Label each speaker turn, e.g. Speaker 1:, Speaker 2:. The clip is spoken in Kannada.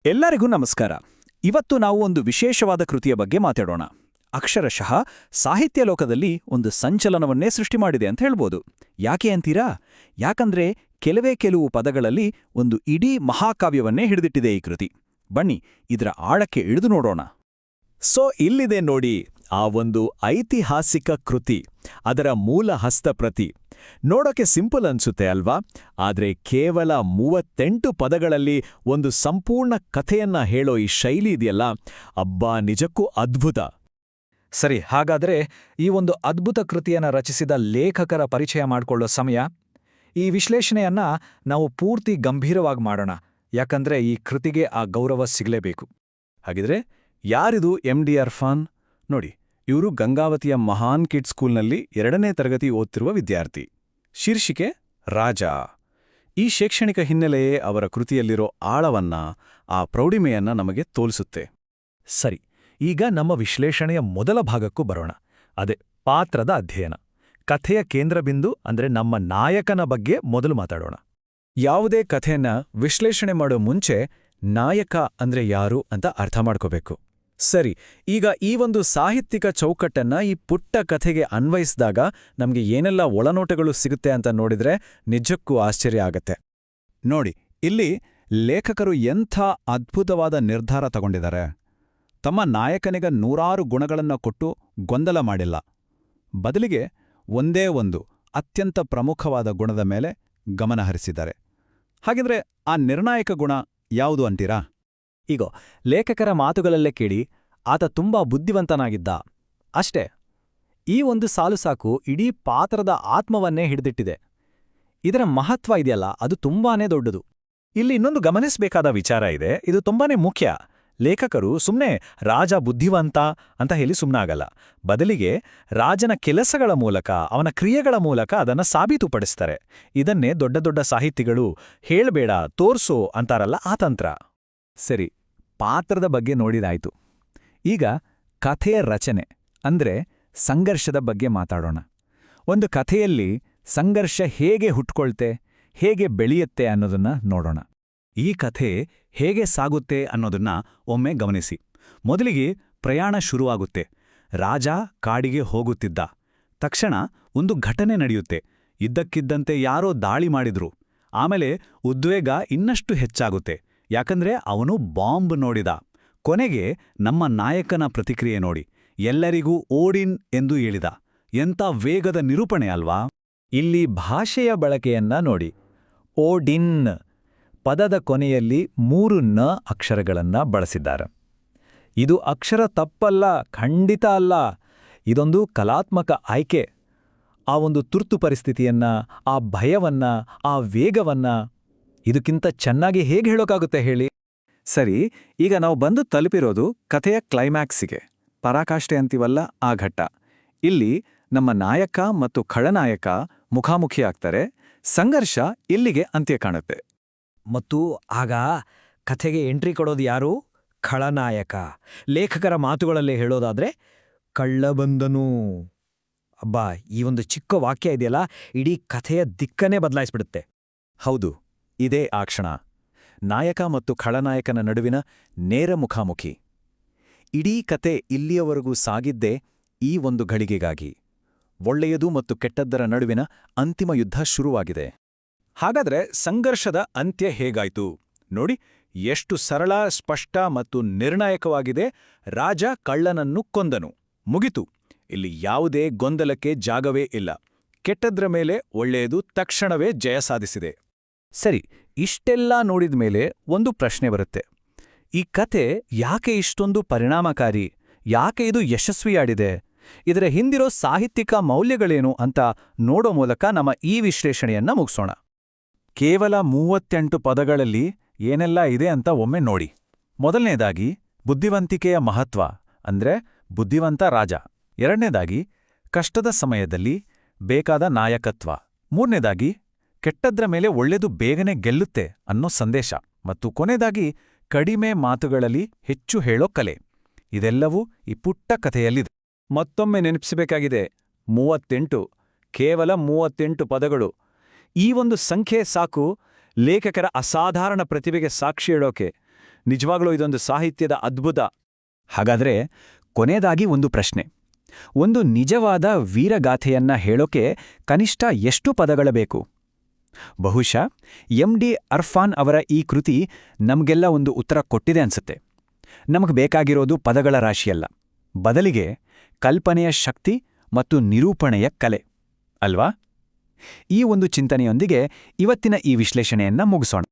Speaker 1: ಎಲ್ಲರಿಗೂ ನಮಸ್ಕಾರ. ಇವತ್ತು ನಾವು ಒಂದು ವಿಶೇಷವಾದ ಕೃತಿಯ ಬಗ್ಗೆ ಮಾತಾಡೋಣ. ಅಕ್ಷರಶಃ ಸಾಹಿತ್ಯ ಲೋಕದಲ್ಲಿ ಒಂದು ಸಂಚಲನವನ್ನೇ ಸೃಷ್ಟಿ ಮಾಡಿದೆ ಅಂತ ಹೇಳ್ಬೋದು. ಯಾಕೆ ಅಂತೀರಾ? ಯಾಕಂದ್ರೆ ಕೆಲವು ಪದಗಳಲ್ಲಿ ಒಂದು ಇಡೀ ಮಹಾಕಾವ್ಯವನ್ನೇ ಹಿಡಿದಿಟ್ಟಿದೆ ಈ ಕೃತಿ. ಬನ್ನಿ ಇದರ ಆಳಕ್ಕೆ ಇಳಿದು ನೋಡೋಣ. ಇಲ್ಲಿದೆ ನೋಡಿ ಆ ಒಂದು ಐತಿಹಾಸಿಕ ಕೃತಿ, ಅದರ ಮೂಲ ಹಸ್ತಪ್ರತಿ. ನೋಡೋಕೆ ಸಿಂಪಲ್ ಅನ್ಸುತ್ತೆ ಅಲ್ವಾ? ಆದ್ರೆ ಕೇವಲ 38 ಪದಗಳಲ್ಲಿ ಒಂದು ಸಂಪೂರ್ಣ ಕಥೆಯನ್ನ ಹೇಳೋ ಈ ಶೈಲಿ ಇದೆಯಲ್ಲ, ಅಬ್ಬಾ ನಿಜಕ್ಕೂ ಅದ್ಭುತ.
Speaker 2: ಸರಿ, ಹಾಗಾದ್ರೆ ಈ ಒಂದು ಅದ್ಭುತ ಕೃತಿಯನ್ನ ರಚಿಸಿದ ಲೇಖಕರ ಪರಿಚಯ ಮಾಡಿಕೊಳ್ಳೋ ಸಮಯ. ಈ ವಿಶ್ಲೇಷಣೆಯನ್ನ ನಾವು ಪೂರ್ತಿ ಗಂಭೀರವಾಗಿ ಮಾಡೋಣ, ಯಾಕಂದ್ರೆ ಈ ಕೃತಿಗೆ ಆ ಗೌರವ ಸಿಗಲೇಬೇಕು.
Speaker 1: ಹಾಗಿದ್ರೆ ಯಾರಿದು MD ಇರ್ಫಾನ್? ನೋಡಿ, ಇವರು ಗಂಗಾವತಿಯ ಮಹಾನ್ ಕಿಡ್ಸ್ ಸ್ಕೂಲ್ನಲ್ಲಿ 2ನೇ ತರಗತಿ ಓದ್ತಿರುವ ವಿದ್ಯಾರ್ಥಿ. ಶೀರ್ಷಿಕೆ ರಾಜ. ಈ ಶೈಕ್ಷಣಿಕ ಹಿನ್ನೆಲೆಯೇ ಅವರ ಕೃತಿಯಲ್ಲಿರೋ ಆಳವನ್ನ, ಆ ಪ್ರೌಢಿಮೆಯನ್ನ ನಮಗೆ ತೋರಿಸುತ್ತೆ.
Speaker 2: ಸರಿ, ಈಗ ನಮ್ಮ ವಿಶ್ಲೇಷಣೆಯ ಮೊದಲ ಭಾಗಕ್ಕೂ ಬರೋಣ. ಅದೇ ಪಾತ್ರದ ಅಧ್ಯಯನ. ಕಥೆಯ ಕೇಂದ್ರಬಿಂದು ಅಂದ್ರೆ ನಮ್ಮ ನಾಯಕನ ಬಗ್ಗೆ ಮೊದಲು ಮಾತಾಡೋಣ.
Speaker 1: ಯಾವುದೇ ಕಥೆಯನ್ನ ವಿಶ್ಲೇಷಣೆ ಮಾಡೋ ಮುಂಚೆ ನಾಯಕ ಅಂದ್ರೆ ಯಾರು ಅಂತ ಅರ್ಥ ಮಾಡ್ಕೋಬೇಕು. ಸರಿ, ಈಗ ಈ ಒಂದು ಸಾಹಿತ್ಯಿಕ ಚೌಕಟ್ಟನ್ನ ಈ ಪುಟ್ಟ ಕಥೆಗೆ ಅನ್ವಯಿಸಿದಾಗ ನಮ್ಗೆ ಏನೆಲ್ಲ ಒಳನೋಟಗಳು ಸಿಗುತ್ತೆ ಅಂತ ನೋಡಿದ್ರೆ ನಿಜಕ್ಕೂ ಆಶ್ಚರ್ಯ ಆಗತ್ತೆ. ನೋಡಿ, ಇಲ್ಲಿ ಲೇಖಕರು ಎಂಥ ಅದ್ಭುತವಾದ ನಿರ್ಧಾರ ತಗೊಂಡಿದ್ದಾರೆ. ತಮ್ಮ ನಾಯಕನಿಗೆ 100 ಗುಣಗಳನ್ನ ಕೊಟ್ಟು ಗೊಂದಲ ಮಾಡಿಲ್ಲ. ಬದಲಿಗೆ ಒಂದೇ ಒಂದು ಅತ್ಯಂತ ಪ್ರಮುಖವಾದ ಗುಣದ ಮೇಲೆ ಗಮನ ಹರಿಸಿದ್ದಾರೆ. ಹಾಗಿದ್ರೆ ಆ ನಿರ್ಣಾಯಕ ಗುಣ ಯಾವುದು ಅಂತೀರಾ?
Speaker 2: ಈಗ ಲೇಖಕರ ಮಾತುಗಳಲ್ಲೇ ಕೇಳಿ, ಆತ ತುಂಬಾ ಬುದ್ಧಿವಂತನಾಗಿದ್ದ ಅಷ್ಟೇ. ಈ ಒಂದು ಸಾಲು ಸಾಕು ಇಡೀ ಪಾತ್ರದ ಆತ್ಮವನ್ನೇ ಹಿಡಿದಿಟ್ಟಿದೆ. ಇದರ ಮಹತ್ವ ಇದೆಯಲ್ಲ, ಅದು ತುಂಬಾನೇ ದೊಡ್ಡದು.
Speaker 1: ಇಲ್ಲಿ ಇನ್ನೊಂದು ಗಮನಿಸಬೇಕಾದ ವಿಚಾರ ಇದೆ, ಇದು ತುಂಬಾನೇ ಮುಖ್ಯ. ಲೇಖಕರು ಸುಮ್ಮನೆ ರಾಜ ಬುದ್ಧಿವಂತ ಅಂತ ಹೇಳಿ ಸುಮ್ಮನಾಗಲ್ಲ. ಬದಲಿಗೆ ರಾಜನ ಕೆಲಸಗಳ ಮೂಲಕ, ಅವನ ಕ್ರಿಯೆಗಳ ಮೂಲಕ ಅದನ್ನು ಸಾಬೀತುಪಡಿಸ್ತಾರೆ. ಇದನ್ನೇ ದೊಡ್ಡ ದೊಡ್ಡ ಸಾಹಿತಿಗಳು ಹೇಳ್ಬೇಡ ತೋರ್ಸೋ ಅಂತಾರಲ್ಲ, ಆ ತಂತ್ರ.
Speaker 2: ಸರಿ, ಪಾತ್ರದ ಬಗ್ಗೆ ನೋಡಿದಾಯ್ತು. ಈಗ ಕಥೆಯ ರಚನೆ ಅಂದ್ರೆ ಸಂಘರ್ಷದ ಬಗ್ಗೆ ಮಾತಾಡೋಣ. ಒಂದು ಕಥೆಯಲ್ಲಿ ಸಂಘರ್ಷ ಹೇಗೆ ಹುಟ್ಕೊಳ್ತೆ, ಹೇಗೆ ಬೆಳೆಯುತ್ತೆ ಅನ್ನೋದನ್ನ ನೋಡೋಣ.
Speaker 1: ಈ ಕಥೆ ಹೇಗೆ ಸಾಗುತ್ತೆ ಅನ್ನೋದನ್ನ ಒಮ್ಮೆ ಗಮನಿಸಿ. ಮೊದಲಿಗೆ ಪ್ರಯಾಣ ಶುರುವಾಗುತ್ತೆ. ರಾಜ ಕಾಡಿಗೆ ಹೋಗುತ್ತಿದ್ದ ತಕ್ಷಣ ಒಂದು ಘಟನೆ ನಡೆಯುತ್ತೆ. ಇದ್ದಕ್ಕಿದ್ದಂತೆ ಯಾರೋ ದಾಳಿ ಮಾಡಿದ್ರು. ಆಮೇಲೆ ಉದ್ವೇಗ ಇನ್ನಷ್ಟು ಹೆಚ್ಚಾಗುತ್ತೆ, ಯಾಕಂದ್ರೆ ಅವನು ಬಾಂಬ್ ನೋಡಿದ. ಕೊನೆಗೆ ನಮ್ಮ ನಾಯಕನ ಪ್ರತಿಕ್ರಿಯೆ ನೋಡಿ, ಎಲ್ಲರಿಗೂ ಓಡಿನ್ ಎಂದು ಹೇಳಿದ. ಎಂಥ ವೇಗದ ನಿರೂಪಣೆ ಅಲ್ವಾ?
Speaker 2: ಇಲ್ಲಿ ಭಾಷೆಯ ಬಳಕೆಯನ್ನ ನೋಡಿ. ಓಡಿನ್ ಪದದ ಕೊನೆಯಲ್ಲಿ 3 ನ ಅಕ್ಷರಗಳನ್ನ ಬಳಸಿದ್ದಾರೆ. ಇದು ಅಕ್ಷರ ತಪ್ಪಲ್ಲ, ಖಂಡಿತ ಅಲ್ಲ. ಇದೊಂದು ಕಲಾತ್ಮಕ ಆಯ್ಕೆ. ಆ ಒಂದು ತುರ್ತು ಪರಿಸ್ಥಿತಿಯನ್ನ, ಆ ಭಯವನ್ನ, ಆ ವೇಗವನ್ನ ಇದಕ್ಕಿಂತ ಚೆನ್ನಾಗಿ ಹೇಗೆ ಹೇಳೋಕ್ಕಾಗುತ್ತೆ ಹೇಳಿ?
Speaker 1: ಸರಿ, ಈಗ ನಾವು ಬಂದು ತಲುಪಿರೋದು ಕಥೆಯ ಕ್ಲೈಮ್ಯಾಕ್ಸಿಗೆ, ಪರಾಕಾಷ್ಠೆ ಅಂತೀವಲ್ಲ ಆ ಘಟ್ಟ. ಇಲ್ಲಿ ನಮ್ಮ ನಾಯಕ ಮತ್ತು ಖಳನಾಯಕ ಮುಖಾಮುಖಿಯಾಗ್ತಾರೆ. ಸಂಘರ್ಷ ಇಲ್ಲಿಗೆ ಅಂತ್ಯ ಕಾಣುತ್ತೆ.
Speaker 2: ಮತ್ತು ಆಗ ಕಥೆಗೆ ಎಂಟ್ರಿ ಕೊಡೋದು ಯಾರು? ಖಳನಾಯಕ. ಲೇಖಕರ ಮಾತುಗಳಲ್ಲೇ ಹೇಳೋದಾದ್ರೆ, ಕಳ್ಳ ಬಂದನು. ಅಬ್ಬಾ, ಈ ಒಂದು ಚಿಕ್ಕ ವಾಕ್ಯ ಇದೆಯಲ್ಲ, ಇಡೀ ಕಥೆಯ ದಿಕ್ಕನ್ನೇ ಬದಲಾಯಿಸ್ಬಿಡುತ್ತೆ.
Speaker 1: ಹೌದು, ಇದೇ ಆ ಕ್ಷಣ. ನಾಯಕ ಮತ್ತು ಖಳನಾಯಕನ ನಡುವಿನ ನೇರ ಮುಖಾಮುಖಿ. ಇಡೀ ಕತೆ ಇಲ್ಲಿಯವರೆಗೂ ಸಾಗಿದ್ದೇ ಈ ಒಂದು ಘಳಿಗೆಗಾಗಿ. ಒಳ್ಳೆಯದು ಮತ್ತು ಕೆಟ್ಟದ್ದರ ನಡುವಿನ ಅಂತಿಮ ಯುದ್ಧ ಶುರುವಾಗಿದೆ. ಹಾಗಾದ್ರೆ ಸಂಘರ್ಷದ ಅಂತ್ಯ ಹೇಗಾಯ್ತು ನೋಡಿ. ಎಷ್ಟು ಸರಳ, ಸ್ಪಷ್ಟ ಮತ್ತು ನಿರ್ಣಾಯಕವಾಗಿದೆ. ರಾಜ ಕಳ್ಳನನ್ನು ಕೊಂದನು, ಮುಗಿತು. ಇಲ್ಲಿ ಯಾವುದೇ ಗೊಂದಲಕ್ಕೆ ಜಾಗವೇ ಇಲ್ಲ. ಕೆಟ್ಟದ್ರ ಮೇಲೆ ಒಳ್ಳೆಯದು ತಕ್ಷಣವೇ ಜಯ ಸಾಧಿಸಿದೆ.
Speaker 2: ಸರಿ, ಇಷ್ಟೆಲ್ಲ ನೋಡಿದ ಮೇಲೆ ಒಂದು ಪ್ರಶ್ನೆ ಬರುತ್ತೆ. ಈ ಕತೆ ಯಾಕೆ ಇಷ್ಟೊಂದು ಪರಿಣಾಮಕಾರಿ? ಯಾಕೆ ಇದು ಯಶಸ್ವಿಯಾಡಿದೆ? ಇದರ ಹಿಂದಿರೋ ಸಾಹಿತ್ಯಿಕ ಮೌಲ್ಯಗಳೇನು ಅಂತ ನೋಡೋ ಮೂಲಕ ನಮ್ಮ ಈ ವಿಶ್ಲೇಷಣೆಯನ್ನ ಮುಗಿಸೋಣ.
Speaker 1: ಕೇವಲ 38 ಪದಗಳಲ್ಲಿ ಏನೆಲ್ಲ ಇದೆ ಅಂತ ಒಮ್ಮೆ ನೋಡಿ. ಮೊದಲನೇದಾಗಿ ಬುದ್ಧಿವಂತಿಕೆಯ ಮಹತ್ವ, ಅಂದ್ರೆ ಬುದ್ಧಿವಂತ ರಾಜ. ಎರಡನೇದಾಗಿ ಕಷ್ಟದ ಸಮಯದಲ್ಲಿ ಬೇಕಾದ ನಾಯಕತ್ವ. ಮೂರನೇದಾಗಿ ಕೆಟ್ಟದ್ರ ಮೇಲೆ ಒಳ್ಳೆದು ಬೇಗನೆ ಗೆಲ್ಲುತ್ತೆ ಅನ್ನೋ ಸಂದೇಶ. ಮತ್ತು ಕೊನೆಯದಾಗಿ ಕಡಿಮೆ ಮಾತುಗಳಲ್ಲಿ ಹೆಚ್ಚು ಹೇಳೋ ಕಲೆ. ಇದೆಲ್ಲವೂ ಈ ಪುಟ್ಟ ಕಥೆಯಲ್ಲಿದೆ.
Speaker 2: ಮತ್ತೊಮ್ಮೆ ನೆನಪಿಸಬೇಕಾಗಿದೆ, 38, ಕೇವಲ 38 ಪದಗಳು. ಈ ಒಂದು ಸಂಖ್ಯೆ ಸಾಕು ಲೇಖಕರ ಅಸಾಧಾರಣ ಪ್ರತಿಭೆಗೆ ಸಾಕ್ಷಿ ಹೇಳೋಕೆ. ನಿಜವಾಗ್ಲೂ ಇದೊಂದು ಸಾಹಿತ್ಯದ ಅದ್ಭುತ.
Speaker 1: ಹಾಗಾದ್ರೆ ಕೊನೆಯದಾಗಿ ಒಂದು ಪ್ರಶ್ನೆ. ಒಂದು ನಿಜವಾದ ವೀರಗಾಥೆಯನ್ನ ಹೇಳೋಕೆ ಕನಿಷ್ಠ ಎಷ್ಟು ಪದಗಳ ಬೇಕು? ಬಹುಶಃ ಡಿ ಅರ್ಫಾನ್ ಅವರ ಈ ಕೃತಿ ನಮ್ಗೆಲ್ಲ ಒಂದು ಉತ್ತರ ಕೊಟ್ಟಿದೆ ಅನ್ಸುತ್ತೆ. ನಮಗೆ ಬೇಕಾಗಿರೋದು ಪದಗಳ ರಾಶಿಯಲ್ಲ, ಬದಲಿಗೆ ಕಲ್ಪನೆಯ ಶಕ್ತಿ ಮತ್ತು ನಿರೂಪಣೆಯ ಕಲೆ ಅಲ್ವಾ? ಈ ಒಂದು ಚಿಂತನೆಯೊಂದಿಗೆ ಇವತ್ತಿನ ಈ ವಿಶ್ಲೇಷಣೆಯನ್ನ ಮುಗಿಸೋಣ.